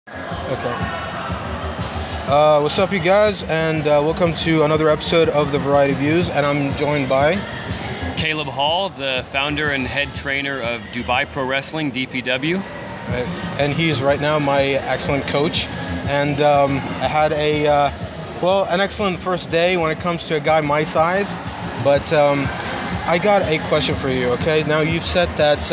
Okay. What's up, you guys, and welcome to another episode of the Variety Views. And I'm joined by Caleb Hall, the founder and head trainer of Dubai Pro Wrestling, DPW. Right. And he's right now my excellent coach. And I had an excellent first day when it comes to a guy my size. But I got a question for you. Okay, now you've said that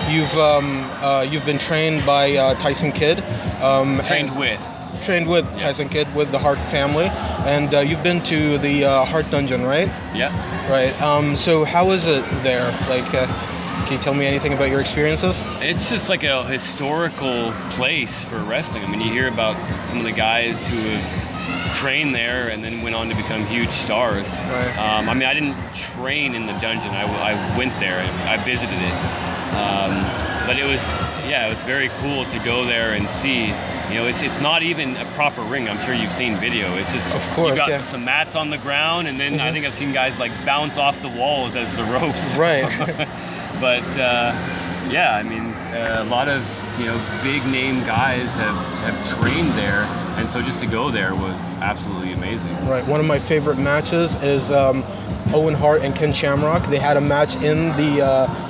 you've been trained by Tyson Kidd. Trained with Tyson Kidd, with the Hart family, and you've been to the Hart Dungeon, right? Yeah. Right. So how is it there? Can you tell me anything about your experiences? It's just like a historical place for wrestling. I mean, you hear about some of the guys who have trained there and then went on to become huge stars. Right. I mean, I didn't train in the dungeon. I went there and I visited it. But it was very cool to go there and see. It's not even a proper ring. I'm sure you've seen video. It's just, of course, you've got some mats on the ground, and then I think I've seen guys like bounce off the walls as the ropes. Right. But I mean, a lot of big name guys have trained there, and so just to go there was absolutely amazing. Right. One of my favorite matches is Owen Hart and Ken Shamrock. They had a match in the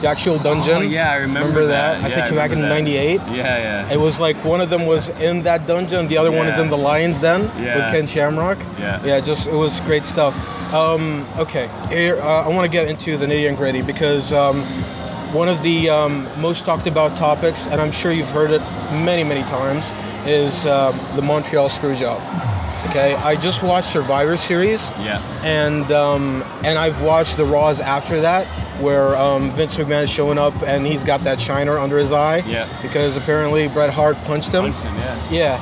actual dungeon. Oh yeah, I remember that. I think back in '98. Yeah. It was like one of them was in that dungeon, the other one is in the Lion's Den with Ken Shamrock. Yeah. It was great stuff. Okay, here I want to get into the nitty and gritty because one of the most talked about topics, and I'm sure you've heard it many times, is the Montreal Screwjob. Okay, I just watched Survivor Series. Yeah. And I've watched the Raws after that, where Vince McMahon is showing up and he's got that shiner under his eye. Yeah. Because apparently Bret Hart punched him. Yeah.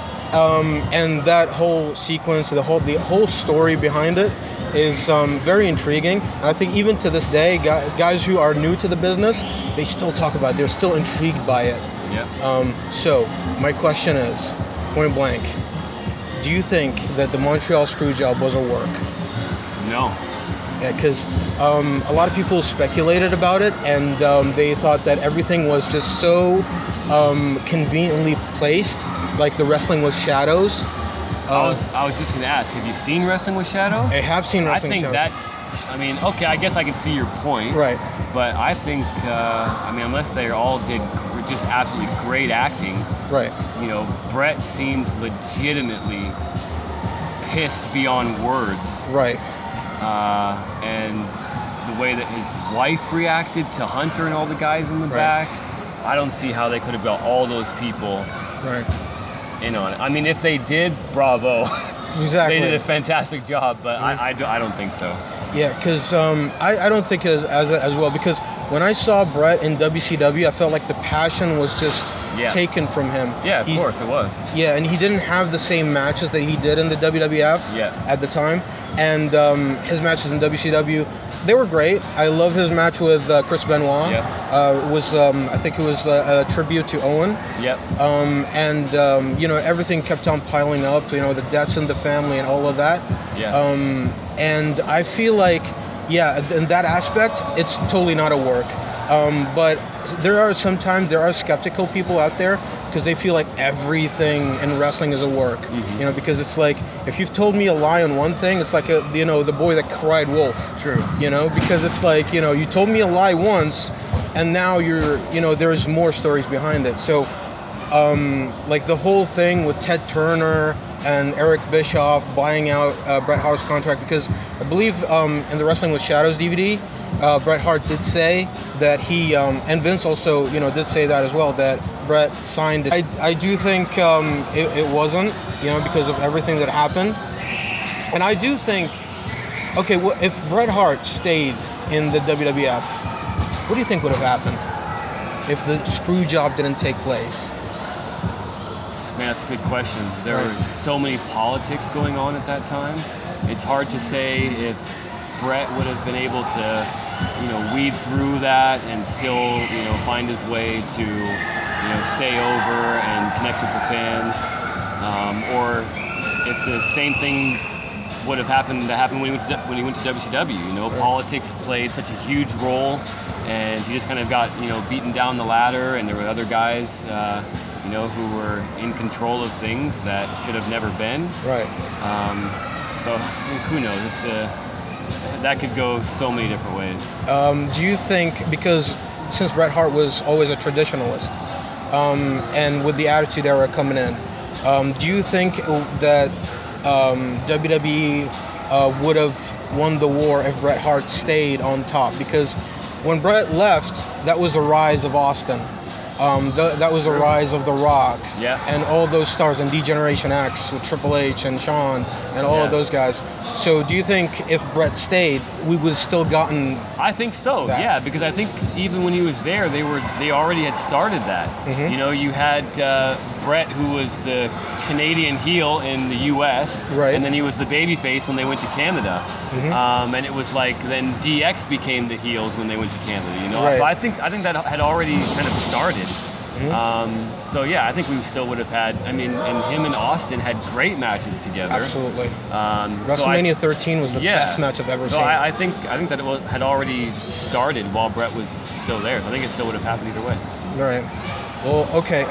And that whole sequence, the whole story behind it is very intriguing. And I think even to this day, guys who are new to the business, they still talk about it. They're still intrigued by it. Yeah. So my question is, point blank, do you think that the Montreal Screwjob was a work? No. Yeah, because a lot of people speculated about it, and they thought that everything was just so conveniently placed, like the wrestling with shadows. I was just going to ask, have you seen Wrestling with Shadows? I have seen Wrestling with Shadows. I guess I can see your point. Right. But I think, unless they all did just absolutely great acting. Right. Bret seemed legitimately pissed beyond words. Right. And the way that his wife reacted to Hunter and all the guys in the back, I don't see how they could have got all those people in on it. I mean, if they did, bravo. Exactly. They did a fantastic job, but I don't think so. Yeah, because I don't think as well, because when I saw Bret in WCW, I felt like the passion was just taken from him. Yeah, of course it was. Yeah, and he didn't have the same matches that he did in the WWF at the time. And his matches in WCW, they were great. I love his match with Chris Benoit. I think it was a tribute to Owen. Everything kept on piling up, the deaths in the family and all of that. And I feel like, in that aspect, it's totally not a work. But there are skeptical people out there because they feel like everything in wrestling is a work. Because it's like, if you've told me a lie on one thing, it's like the boy that cried wolf. True. Because it's like, you told me a lie once, and now there's more stories behind it. So, like the whole thing with Ted Turner and Eric Bischoff buying out Bret Hart's contract, because I believe in the Wrestling with Shadows DVD, Bret Hart did say that he, and Vince also, did say that as well, that Bret signed it. I do think it wasn't, because of everything that happened. And I do think, okay, well, if Bret Hart stayed in the WWF, what do you think would have happened if the screw job didn't take place? Man, that's a good question. There were so many politics going on at that time. It's hard to say if Bret would have been able to, weed through that and still, find his way to, stay over and connect with the fans, or if the same thing would have happened when he went to WCW. Politics played such a huge role, and he just kind of got beaten down the ladder, and there were other guys who were in control of things that should have never been. Right. So who knows? That could go so many different ways. Do you think, because since Bret Hart was always a traditionalist, and with the Attitude Era coming in, do you think that WWE would have won the war if Bret Hart stayed on top? Because when Bret left, that was the rise of Austin. That was the rise of The Rock, and all those stars, and D-Generation X with Triple H and Shawn and all of those guys. So do you think if Bret stayed, we would have still gotten? I think so. That? Yeah, because I think even when he was there, they already had started that. Mm-hmm. You had Bret, who was the Canadian heel in the U.S., right, and then he was the babyface when they went to Canada. Mm-hmm. And it was like then DX became the heels when they went to Canada. Right. So I think that had already kind of started. Mm-hmm. So yeah, I think we still would have had. I mean, and him and Austin had great matches together. Absolutely. WrestleMania 13 was the best match I've ever seen. I think that it had already started while Bret was still there. So I think it still would have happened either way. Right. Well, okay.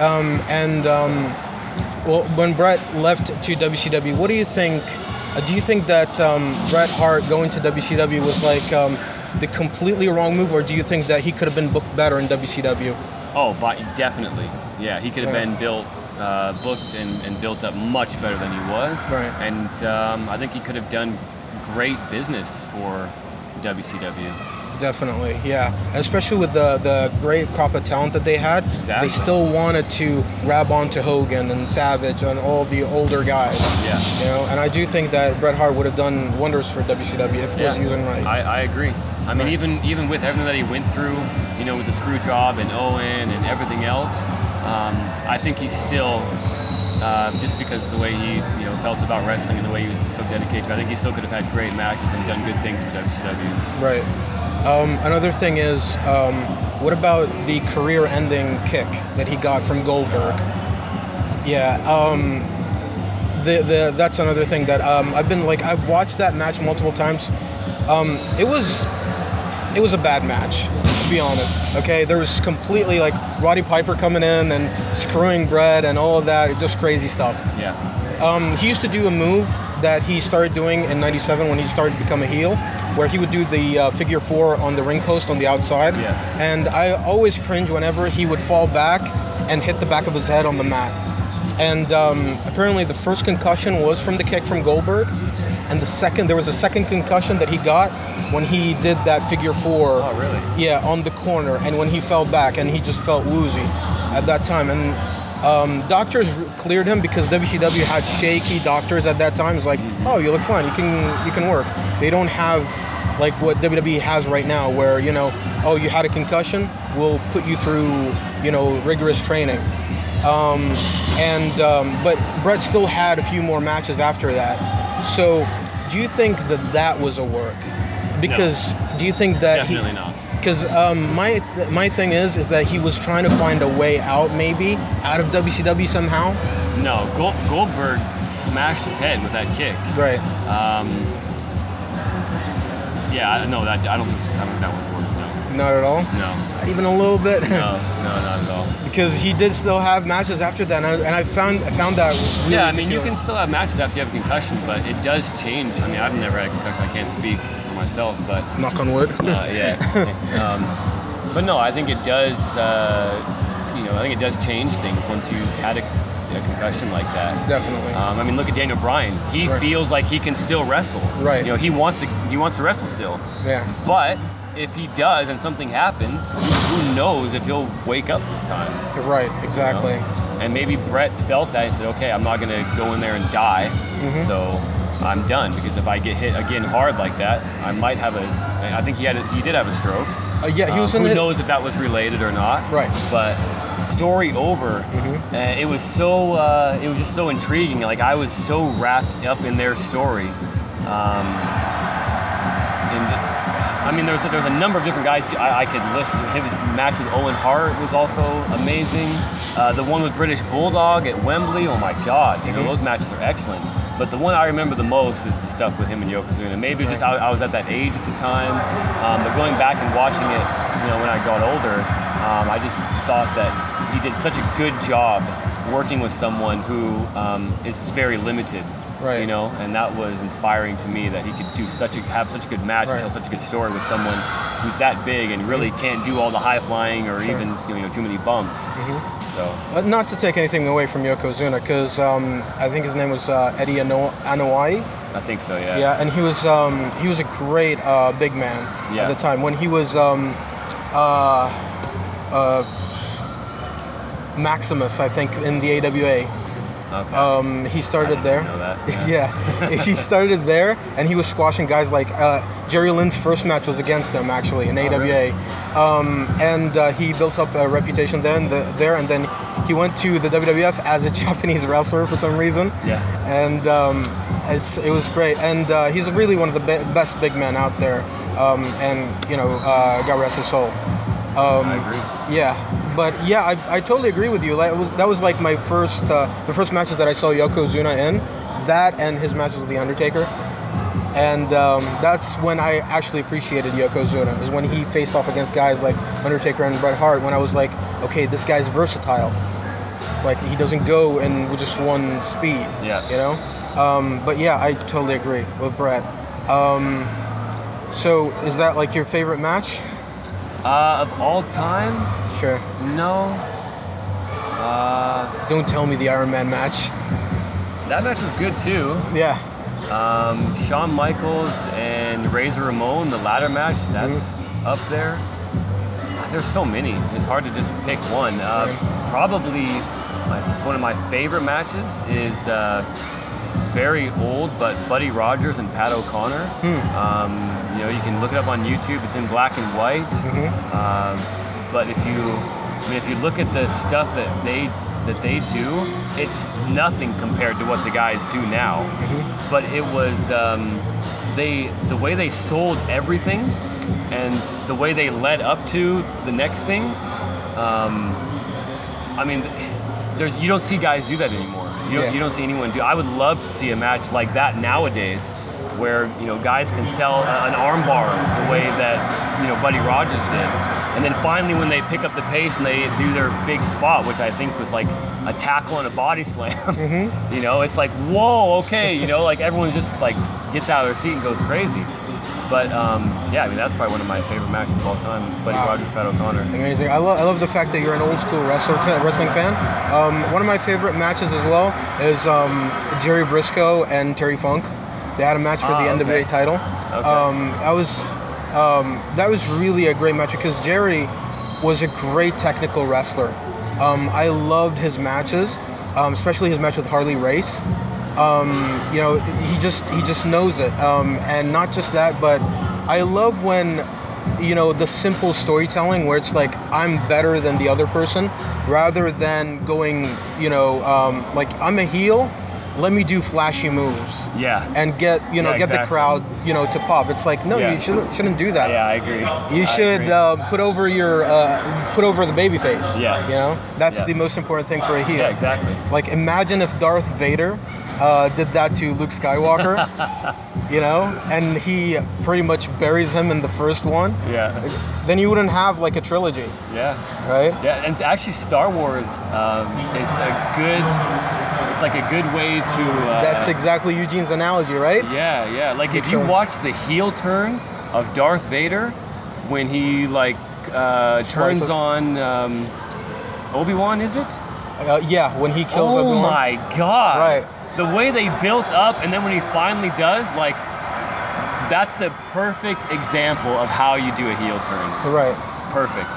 Well, when Bret left to WCW, what do you think? Do you think that Bret Hart going to WCW was like the completely wrong move, or do you think that he could have been booked better in WCW? Oh, definitely. Yeah, he could have been booked and built up much better than he was. Right. And I think he could have done great business for WCW. Definitely, yeah. And especially with the great crop of talent that they had. Exactly. They still wanted to grab onto Hogan and Savage and all the older guys. Yeah. And I do think that Bret Hart would have done wonders for WCW if it was used right. I agree. I mean, even with everything that he went through, with the screw job and Owen and everything else, I think he's still, just because of the way he felt about wrestling and the way he was so dedicated to it, I think he still could have had great matches and done good things for WCW. Right. Another thing is, what about the career-ending kick that he got from Goldberg? Yeah. That's another thing that I've watched that match multiple times. It was a bad match, to be honest. Okay, there was completely like Roddy Piper coming in and screwing Bret and all of that, just crazy stuff. Yeah. He used to do a move that he started doing in '97 when he started to become a heel, where he would do the figure four on the ring post on the outside. Yeah. And I always cringe whenever he would fall back and hit the back of his head on the mat. And apparently the first concussion was from the kick from Goldberg, and there was a second concussion that he got when he did that figure four. Oh, really? Yeah, on the corner, and when he fell back, and he just felt woozy at that time. And doctors cleared him because WCW had shaky doctors at that time. It's like, oh, you look fine, you can work. They don't have like what WWE has right now, where oh, you had a concussion, we'll put you through rigorous training. But Bret still had a few more matches after that. So, do you think that was a work? Because do you think that definitely not? Because my thing is that he was trying to find a way out, maybe out of WCW somehow. No, Goldberg smashed his head with that kick. Right. I don't think that was a work. No. Not at all? No. Not even a little bit? No, not at all. Because he did still have matches after that, and I found that really I mean, ridiculous. you can still have matches after you have a concussion, but it does change. I mean, I've never had a concussion. I can't speak for myself, but... Knock on wood. But no, I think it does, I think it does change things once you had a concussion like that. Definitely. I mean, look at Daniel Bryan. He feels like he can still wrestle. Right. He wants to wrestle still. Yeah. But if he does and something happens, who knows if he'll wake up this time. Right, exactly. And maybe Bret felt that and said, okay, I'm not going to go in there and die, so I'm done. Because if I get hit again hard like that, I might have I think he did have a stroke. He was who knows if that was related or not. Right. But story over, it was just so intriguing. Like, I was so wrapped up in their story. I mean, there's a number of different guys I could list. His match with Owen Hart was also amazing. The one with British Bulldog at Wembley, oh my God, those matches are excellent. But the one I remember the most is the stuff with him and Yokozuna. Maybe just I was at that age at the time, but going back and watching it, when I got older, I just thought that he did such a good job working with someone who is very limited. Right. You know, and that was inspiring to me that he could have such a good match and Right. tell such a good story with someone who's that big and really can't do all the high flying or Sure. even too many bumps. So Not to take anything away from Yokozuna, because I think his name was Eddie Anoa'i. I think so, yeah. Yeah, and he was a great big man Yeah. at the time when he was Maximus, I think, in the AWA. Okay. He started there. I didn't know that. Yeah, he started there, and he was squashing guys like Jerry Lynn's first match was against him actually in AWA, really? And he built up a reputation then and then he went to the WWF as a Japanese wrestler for some reason. Yeah. And it was great, and he's really one of the best big men out there, and God rest his soul. I agree. Yeah, but yeah, I totally agree with you. That was like my first the first matches that I saw Yokozuna in, that and his matches with the Undertaker, and that's when I actually appreciated Yokozuna. Is when he faced off against guys like Undertaker and Bret Hart. When I was like, okay, this guy's versatile. It's like he doesn't go in with just one speed. Yeah. But yeah, I totally agree with Bret. So is that like your favorite match? Of all time? Sure. No. Don't tell me the Iron Man match. That match was good too. Yeah. Shawn Michaels and Razor Ramon, the ladder match, that's up there. There's so many. It's hard to just pick one. Probably one of my favorite matches is very old, but Buddy Rogers and Pat O'Connor. You can look it up on YouTube. It's in black and white. But if you look at the stuff that they do, it's nothing compared to what the guys do now. But it was the way they sold everything and the way they led up to the next thing. You don't see guys do that anymore. You don't see anyone do. I would love to see a match like that nowadays, where guys can sell an armbar the way that Buddy Rogers did, and then finally when they pick up the pace and they do their big spot, which I think was like a tackle and a body slam. It's like, whoa, okay, like everyone's just like gets out of their seat and goes crazy. But that's probably one of my favorite matches of all time. Buddy Rogers, Pat O'Connor. Amazing. I love the fact that you're an old school wrestling fan. One of my favorite matches as well is Jerry Briscoe and Terry Funk. They had a match for the NWA title. That was really a great match because Jerry was a great technical wrestler. I loved his matches, especially his match with Harley Race. He just knows it. And not just that, but I love when the simple storytelling where it's like I'm better than the other person, rather than going like I'm a heel, let me do flashy moves. Yeah. And get the crowd to pop. It's like no, you shouldn't do that. Yeah, I agree. You should put over the baby face. Yeah. That's the most important thing for a heel. Yeah, exactly. Like imagine if Darth Vader did that to Luke Skywalker, and he pretty much buries him in the first one. Yeah. Then you wouldn't have like a trilogy. Yeah. Right? Yeah, and actually Star Wars is it's like a good way to... That's exactly Eugene's analogy, right? Yeah. Like if you watch the heel turn of Darth Vader when he turns on Obi-Wan, is it? When he kills Obi-Wan. Oh my God. Right. The way they built up, and then when he finally does, that's the perfect example of how you do a heel turn. Right. Perfect.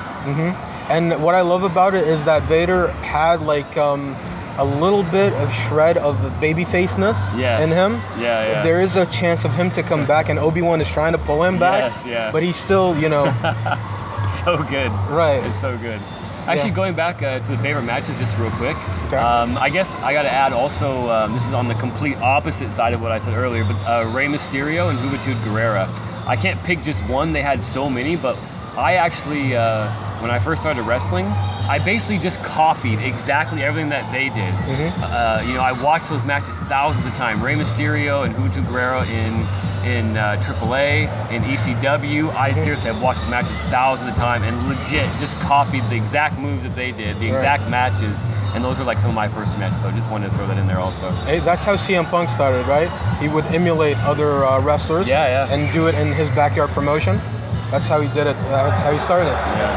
And what I love about it is that Vader had a little bit of shred of babyfaceness in him. Yeah. There is a chance of him to come back, and Obi-Wan is trying to pull him back. Yes, yeah. But he's still, So good. Right. It's so good. Actually, going back to the favorite matches just real quick, Okay. I guess I got to add also, this is on the complete opposite side of what I said earlier, but Rey Mysterio and Juventud Guerrera. I can't pick just one, they had so many, but I actually, when I first started wrestling, I basically just copied exactly everything that they did. I watched those matches thousands of times. Rey Mysterio and Hugo Guerrero in AAA, in ECW. I seriously have watched those matches thousands of times and legit just copied the exact moves that they did, the exact matches, and those are like some of my first matches. So I just wanted to throw that in there also. Hey, that's how CM Punk started, right? He would emulate other wrestlers, and do it in his backyard promotion. That's how he did it. That's how he started. Yeah.